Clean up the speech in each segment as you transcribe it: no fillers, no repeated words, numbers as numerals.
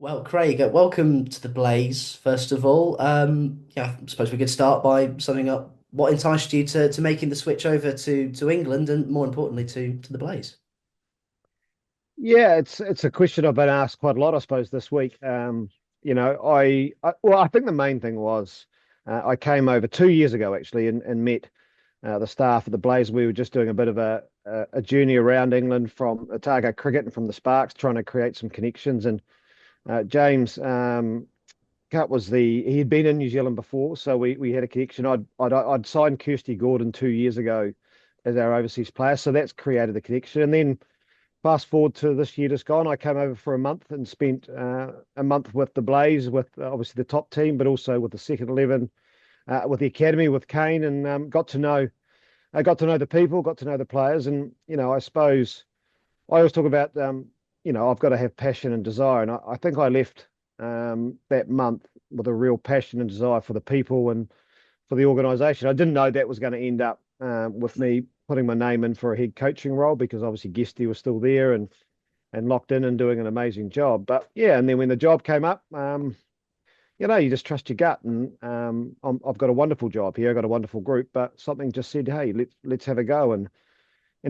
Well, Craig, welcome to the Blaze, first of all. Yeah, I suppose we could start by summing up what enticed you to making the switch over to England and more importantly to the Blaze. Yeah, it's a question I've been asked quite a lot, I suppose, this week. I think the main thing was I came over 2 years ago actually and met the staff at the Blaze. We were just doing a bit of a journey around England from Otago Cricket and from the Sparks, trying to create some connections. And James Cutt he'd been in New Zealand before, so we had a connection. I'd signed Kirsty Gordon 2 years ago as our overseas player, so that's created the connection. And then fast forward to this year just gone, I came over for a month and spent a month with the Blaze, with obviously the top team, but also with the second 11, with the academy, with Kane, and I got to know the people, got to know the players, and I suppose I always talk about I've got to have passion and desire, and I think I left that month with a real passion and desire for the people and for the organisation. I didn't know that was going to end up with me putting my name in for a head coaching role because obviously Guesty was still there and locked in and doing an amazing job. But yeah, and then when the job came up, you just trust your gut, and I've got a wonderful job here. I've got a wonderful group, but something just said, "Hey, let's have a go," and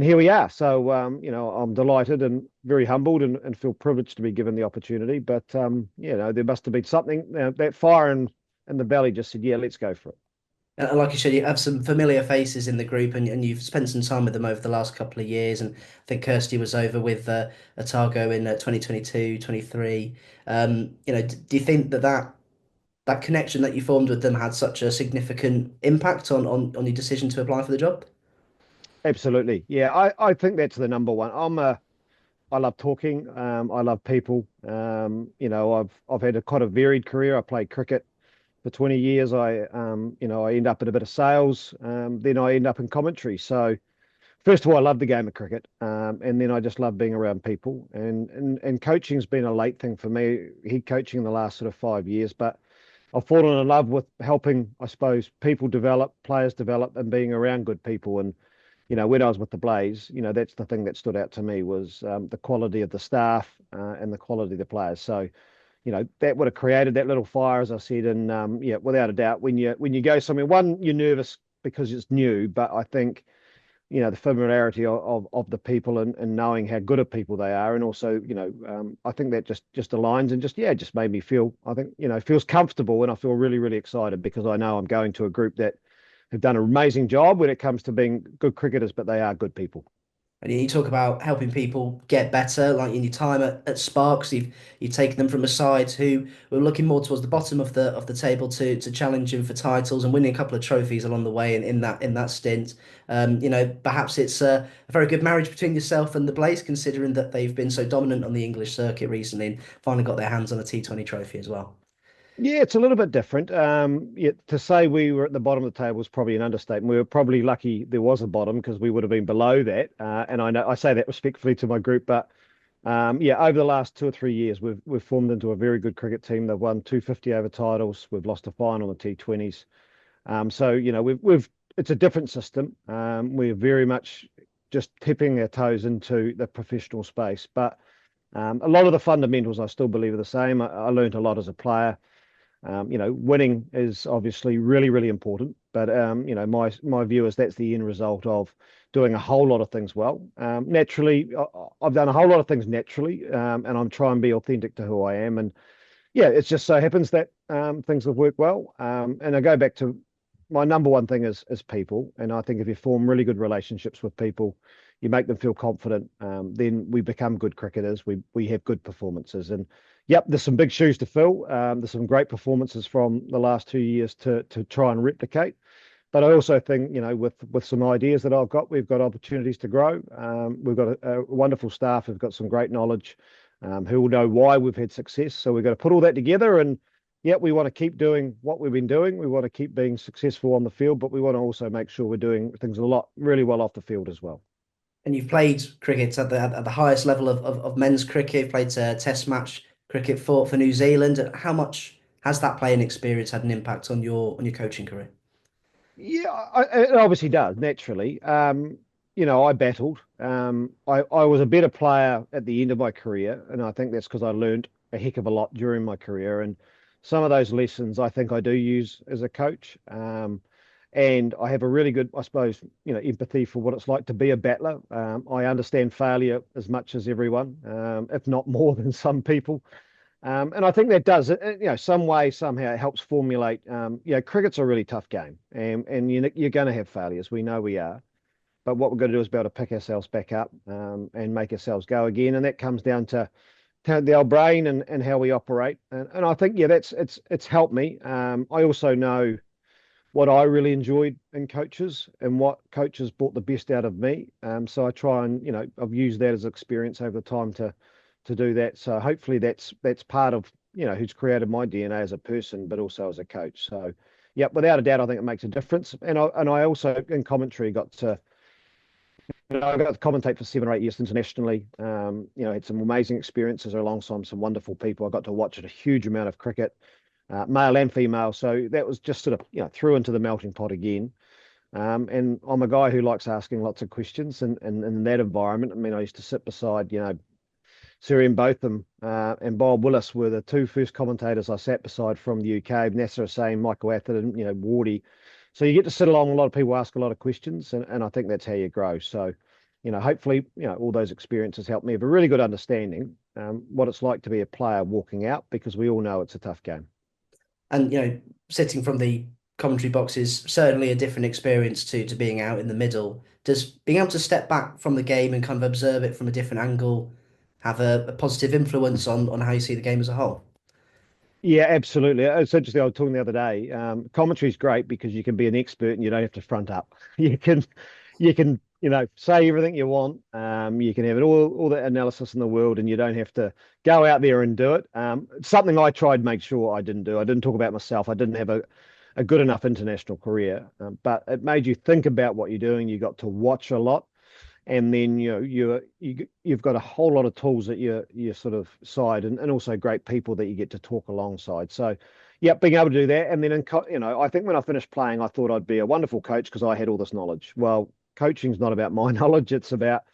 here we are. So I'm delighted and very humbled and feel privileged to be given the opportunity. But there must have been something that fire in the belly just said, "Yeah, let's go for it." And like you said, you have some familiar faces in the group and you've spent some time with them over the last couple of years. And I think Kirsty was over with Otago in 2022, 23. Do you think that connection that you formed with them had such a significant impact on your decision to apply for the job? Absolutely. Yeah, I think that's the number one. I love talking. I love people. I've had a quite a varied career. I played cricket for 20 years. I end up in a bit of sales. Then I end up in commentary. So first of all, I love the game of cricket. And then I just love being around people. And coaching's been a late thing for me. Head coaching in the last sort of 5 years, but I've fallen in love with helping, I suppose, people develop, players develop, and being around good people. And when I was with the Blaze, that's the thing that stood out to me was the quality of the staff and the quality of the players. So, that would have created that little fire, as I said. And yeah, without a doubt, when you go somewhere, one, you're nervous because it's new, but I think the familiarity of the people and knowing how good of people they are, and also I think that just aligns and just made me feel, I think, feels comfortable, and I feel really really excited because I know I'm going to a group that have done an amazing job when it comes to being good cricketers, but they are good people. And you talk about helping people get better, like in your time at Sparks, you've taken them from a side who were looking more towards the bottom of the table to challenging for titles and winning a couple of trophies along the way in that stint. Perhaps it's a very good marriage between yourself and the Blaze, considering that they've been so dominant on the English circuit recently and finally got their hands on a T20 trophy as well. Yeah, it's a little bit different. Yeah, to say we were at the bottom of the table is probably an understatement. We were probably lucky there was a bottom because we would have been below that. And I know I say that respectfully to my group, but yeah, over the last 2 or 3 years, we've formed into a very good cricket team. They've won 250 over titles. We've lost a final in the T20s. So we've it's a different system. We're very much just tipping our toes into the professional space, but a lot of the fundamentals I still believe are the same. I learned a lot as a player. Winning is obviously really, really important, but my view is that's the end result of doing a whole lot of things well. Naturally, I've done a whole lot of things naturally, and I'm trying to be authentic to who I am. And yeah, it just so happens that things have worked well. And I go back to my number one thing is people, and I think if you form really good relationships with people, you make them feel confident. Then we become good cricketers. We have good performances, and yep, there's some big shoes to fill. There's some great performances from the last 2 years to try and replicate. But I also think, with some ideas that I've got, we've got opportunities to grow. We've got a wonderful staff who've got some great knowledge, who will know why we've had success. So we've got to put all that together, and yeah, we want to keep doing what we've been doing. We want to keep being successful on the field, but we want to also make sure we're doing things a lot really well off the field as well. And you've played cricket at the highest level of men's cricket, you've played Test match cricket for New Zealand. How much has that playing experience had an impact on your coaching career? Yeah, it obviously does naturally. I battled. I was a better player at the end of my career, and I think that's because I learned a heck of a lot during my career. And some of those lessons I think I do use as a coach. And I have a really good, I suppose, empathy for what it's like to be a battler. I understand failure as much as everyone, if not more than some people. And I think that does, some way, somehow it helps formulate, cricket's a really tough game and you're going to have failures. We know we are. But what we've got to do is be able to pick ourselves back up and make ourselves go again. And that comes down to the old brain and how we operate. And I think, yeah, it's helped me. I also know what I really enjoyed in coaches and what coaches brought the best out of me. So I try and, I've used that as experience over the time to do that. So hopefully that's part of, who's created my DNA as a person, but also as a coach. So yeah, without a doubt, I think it makes a difference. And I also in commentary got to, I got to commentate for 7 or 8 years internationally. Had some amazing experiences alongside some wonderful people. I got to watch a huge amount of cricket, male and female. So that was just sort of, threw into the melting pot again. And I'm a guy who likes asking lots of questions. And in that environment, I mean, I used to sit beside, Sir Ian Botham and Bob Willis were the two first commentators I sat beside from the UK. Nasser Hussain, Michael Atherton, Wardy. So you get to sit along. A lot of people ask a lot of questions, and I think that's how you grow. So, hopefully, all those experiences help me have a really good understanding what it's like to be a player walking out, because we all know it's a tough game. And sitting from the commentary box is certainly a different experience to being out in the middle. Does being able to step back from the game and kind of observe it from a different angle have a positive influence on how you see the game as a whole? Yeah, absolutely. It's interesting. I was talking the other day. Commentary is great because you can be an expert and you don't have to front up. You can, say everything you want. You can have it all the analysis in the world, and you don't have to go out there and do it. Something I tried to make sure I didn't do. I didn't talk about myself. I didn't have a good enough international career, but it made you think about what you're doing. You got to watch a lot, and then you've got a whole lot of tools at your sort of side, and also great people that you get to talk alongside. So yeah, being able to do that. And then I think when I finished playing, I thought I'd be a wonderful coach because I had all this knowledge. Well, coaching's not about my knowledge. It's about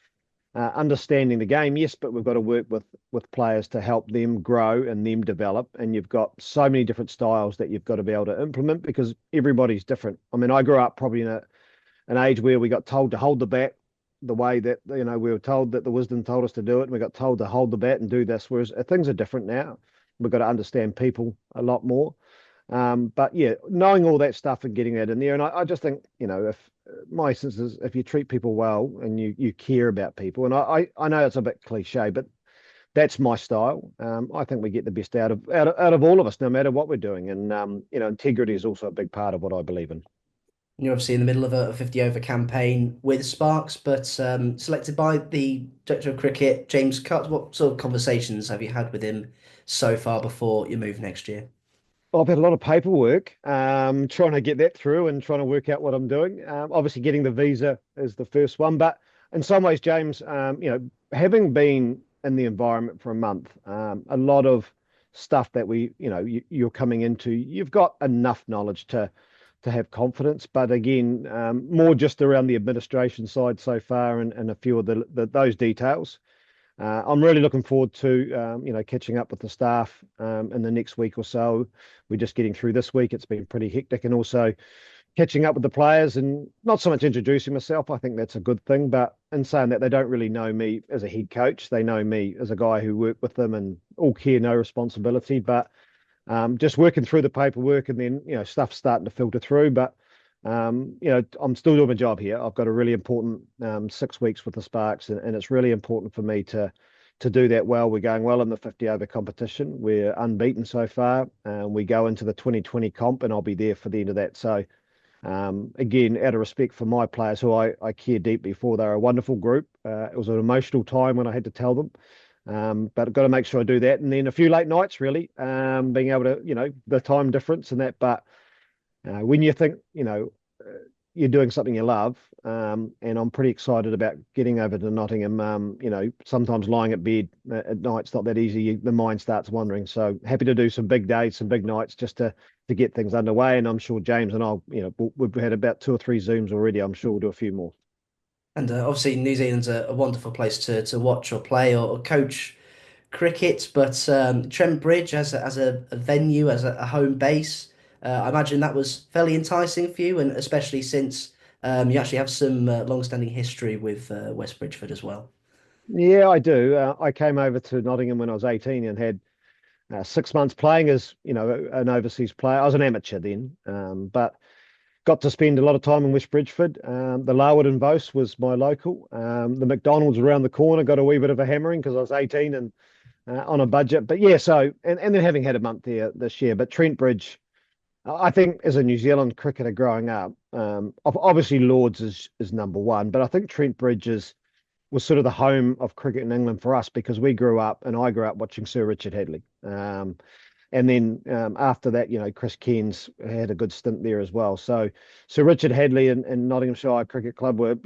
understanding the game, yes, but we've got to work with players to help them grow and them develop. And you've got so many different styles that you've got to be able to implement because everybody's different. I mean, I grew up probably in an age where we got told to hold the bat the way that we were told, that the wisdom told us to do it, and we got told to hold the bat and do this. Whereas things are different now. We've got to understand people a lot more. But yeah, knowing all that stuff and getting that in there, and I just think if my sense is if you treat people well and you care about people, and I know it's a bit cliche, but that's my style. I think we get the best out of all of us, no matter what we're doing, and integrity is also a big part of what I believe in. You're obviously in the middle of a 50 over campaign with Sparks, but selected by the Director of Cricket, James Cutt. What sort of conversations have you had with him so far before you move next year? I've had a lot of paperwork, trying to get that through and trying to work out what I'm doing. Obviously, getting the visa is the first one, but in some ways, James, having been in the environment for a month, a lot of stuff that you're coming into, you've got enough knowledge to have confidence. But again, more just around the administration side so far, and a few of those details. I'm really looking forward to catching up with the staff in the next week or so. We're just getting through this week. It's been pretty hectic, and also catching up with the players and not so much introducing myself. I think that's a good thing, but in saying that, they don't really know me as a head coach. They know me as a guy who worked with them and all care, no responsibility. But just working through the paperwork, and then stuff's starting to filter through. But I'm still doing my job here. I've got a really important 6 weeks with the Sparks, and it's really important for me to do that well. We're going well in the 50 over competition. We're unbeaten so far. We go into the 2020 comp, and I'll be there for the end of that. So again, out of respect for my players, who I care deeply for, they're a wonderful group. It was an emotional time when I had to tell them. But I've got to make sure I do that. And then a few late nights, really, being able to, the time difference and that. But when you think, you're doing something you love, and I'm pretty excited about getting over to Nottingham. Sometimes lying at bed at night's not that easy. The mind starts wandering. So happy to do some big days, some big nights, just to get things underway. And I'm sure James and I'll, we've had about 2 or 3 Zooms already. I'm sure we'll do a few more. And obviously, New Zealand's a wonderful place to watch or play or coach cricket, but Trent Bridge as a venue, as a home base, I imagine that was fairly enticing for you, and especially since you actually have some long-standing history with West Bridgford as well. Yeah, I do. I came over to Nottingham when I was 18 and had 6 months playing as, an overseas player. I was an amateur then, but got to spend a lot of time in West Bridgford. The Larwood and Vos was my local. The McDonald's around the corner got a wee bit of a hammering because I was 18 and on a budget. But yeah, so, and then having had a month there this year, but Trent Bridge, I think as a New Zealand cricketer growing up, obviously Lords is number one, but I think Trent Bridge was sort of the home of cricket in England for us because we grew up and I grew up watching Sir Richard Hadlee. And then after that, Chris Cairns had a good stint there as well. So Sir Richard Hadlee and Nottinghamshire Cricket Club were,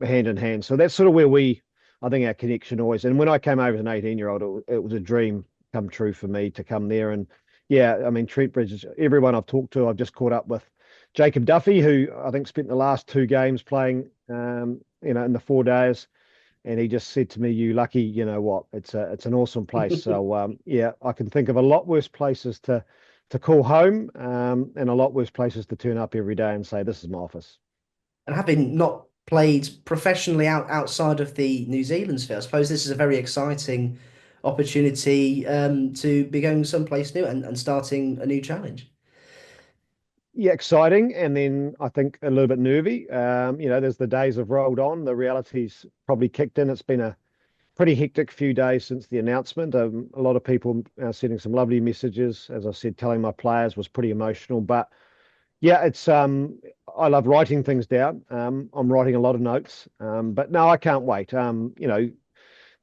hand in hand. So that's sort of where I think our connection always. And when I came over as an 18-year-old, it was a dream come true for me to come there. And yeah, I mean, Trent Bridge, everyone I've talked to, I've just caught up with Jacob Duffy, who I think spent the last two games playing, in the 4 days. And he just said to me, "You lucky, you know what? It's an awesome place." So yeah, I can think of a lot worse places to call home, and a lot worse places to turn up every day and say, "This is my office." And having not played professionally outside of the New Zealand sphere, I suppose this is a very exciting opportunity to be going someplace new and starting a new challenge. Yeah, exciting, and then I think a little bit nervy. There's the days have rolled on, the reality's probably kicked in. It's been a pretty hectic few days since the announcement. A lot of people sending some lovely messages. As I said, telling my players was pretty emotional, but yeah, it's I love writing things down. I'm writing a lot of notes, but no, I can't wait.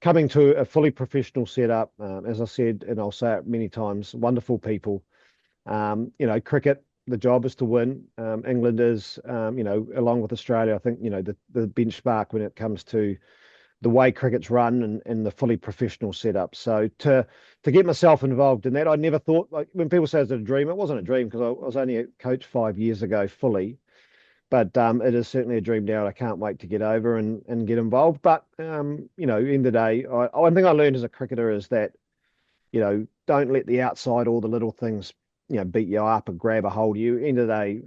Coming to a fully professional setup, as I said, and I'll say it many times, wonderful people. Cricket, the job is to win. England is, along with Australia, I think, the benchmark when it comes to the way cricket's run and the fully professional setup. So to get myself involved in that, I never thought, like when people say it's a dream, it wasn't a dream because I was only a coach 5 years ago fully. But it is certainly a dream now. And I can't wait to get over and get involved. But in the day, one thing I learned as a cricketer is that don't let the outside, all the little things, beat you up and grab a hold of you. End of the day,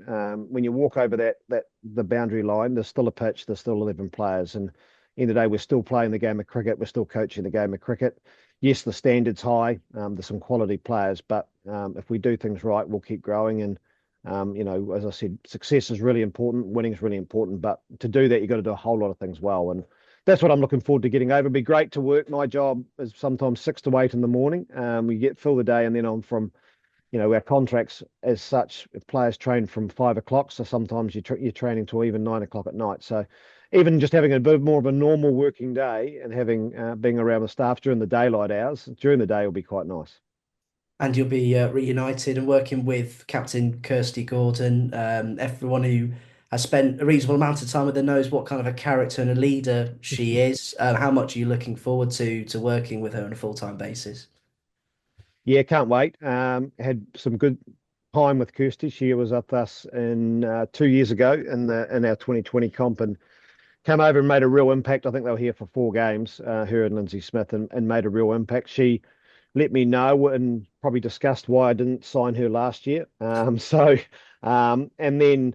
when you walk over the boundary line, there's still a pitch, there's still 11 players, and end of the day, we're still playing the game of cricket, we're still coaching the game of cricket. Yes, the standard's high. There's some quality players, but if we do things right, we'll keep growing. And as I said, success is really important, winning is really important, but to do that, you've got to do a whole lot of things well. And that's what I'm looking forward to getting over. It'd be great to work. My job is sometimes 6 to 8 in the morning. We fill the day, and then I'm from, our contracts as such. If players train from 5 o'clock, so sometimes you're training till even 9 o'clock at night. So even just having a bit more of a normal working day and having being around the staff during the daylight hours during the day will be quite nice. And you'll be reunited and working with Captain Kirsty Gordon. Everyone who has spent a reasonable amount of time with her knows what kind of a character and a leader she is. How much are you looking forward to working with her on a full-time basis? Yeah, can't wait. Had some good time with Kirsty. She was with us in 2 years ago in our 2020 comp and came over and made a real impact. I think they were here for 4 games, her and Lindsay Smith, and made a real impact. She let me know and probably discussed why I didn't sign her last year. And then,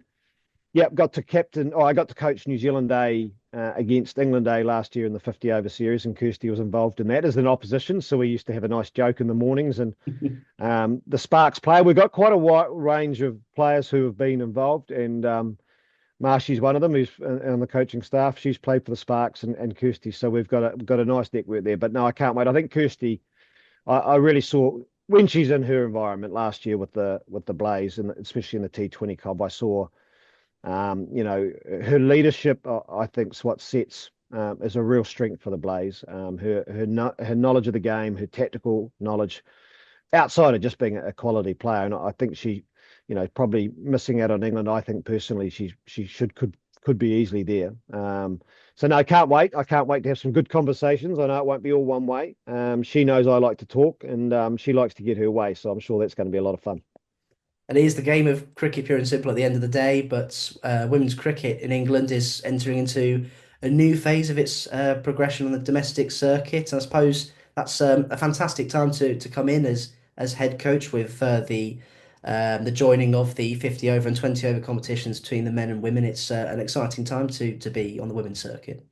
yeah, got to captain. Oh, I got to coach New Zealand Day against England Day last year in the 50 over series, and Kirsty was involved in that as an opposition. So we used to have a nice joke in the mornings. And the Sparks player, we've got quite a wide range of players who have been involved, and Marshy's one of them who's on the coaching staff. She's played for the Sparks and Kirsty, so we've got a nice network there. But no, I can't wait. I think Kirsty, I really saw when she's in her environment last year with the Blaze and especially in the T20 Cob, I saw her leadership. I think is what sets is a real strength for the Blaze. Her knowledge of the game, her tactical knowledge, outside of just being a quality player, and I think she, probably missing out on England. I think personally she could be easily there. So no, I can't wait. I can't wait to have some good conversations. I know it won't be all one way. She knows I like to talk, and she likes to get her way. So I'm sure that's going to be a lot of fun. And it is the game of cricket, pure and simple, at the end of the day. But women's cricket in England is entering into a new phase of its progression on the domestic circuit. And I suppose That's a fantastic time to come in as head coach with the joining of the 50 over and 20 over competitions between the men and women. It's an exciting time to be on the women's circuit.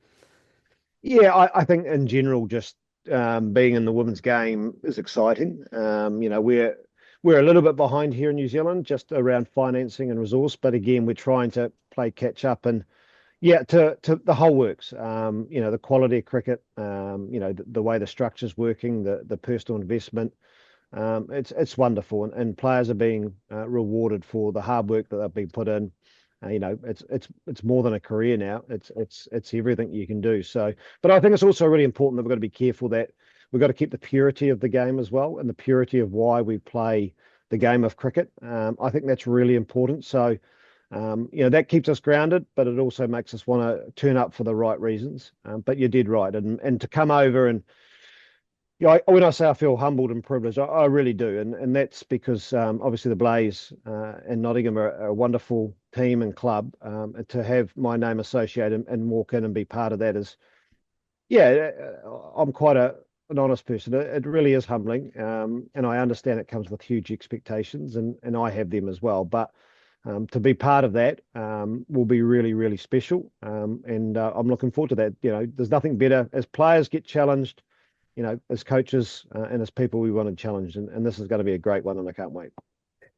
Yeah, I think in general, just being in the women's game is exciting. We're a little bit behind here in New Zealand, just around financing and resource, but again, we're trying to play catch up and yeah, to the whole works. The quality of cricket, the way the structure's working, the personal investment. It's wonderful, and players are being rewarded for the hard work that they've been put in. It's more than a career now. It's everything you can do. So, but I think it's also really important that we've got to be careful that we've got to keep the purity of the game as well, and the purity of why we play the game of cricket. I think that's really important. So, that keeps us grounded, but it also makes us want to turn up for the right reasons. But you did right, and to come over and yeah, when I say I feel humbled and privileged, I really do, and that's because obviously the Blaze and Nottingham are a wonderful team and club, and to have my name associated and walk in and be part of that is, yeah, I'm quite an honest person. It really is humbling, and I understand it comes with huge expectations, and I have them as well. But to be part of that will be really, really special, and I'm looking forward to that. There's nothing better as players get challenged as coaches and as people we want to challenge. And this is going to be a great one, and I can't wait.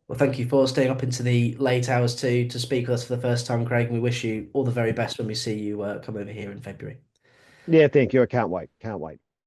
Well, thank you for staying up into the late hours to speak with us for the first time, Craig. And we wish you all the very best when we see you come over here in February. Yeah, thank you. I can't wait. Can't wait.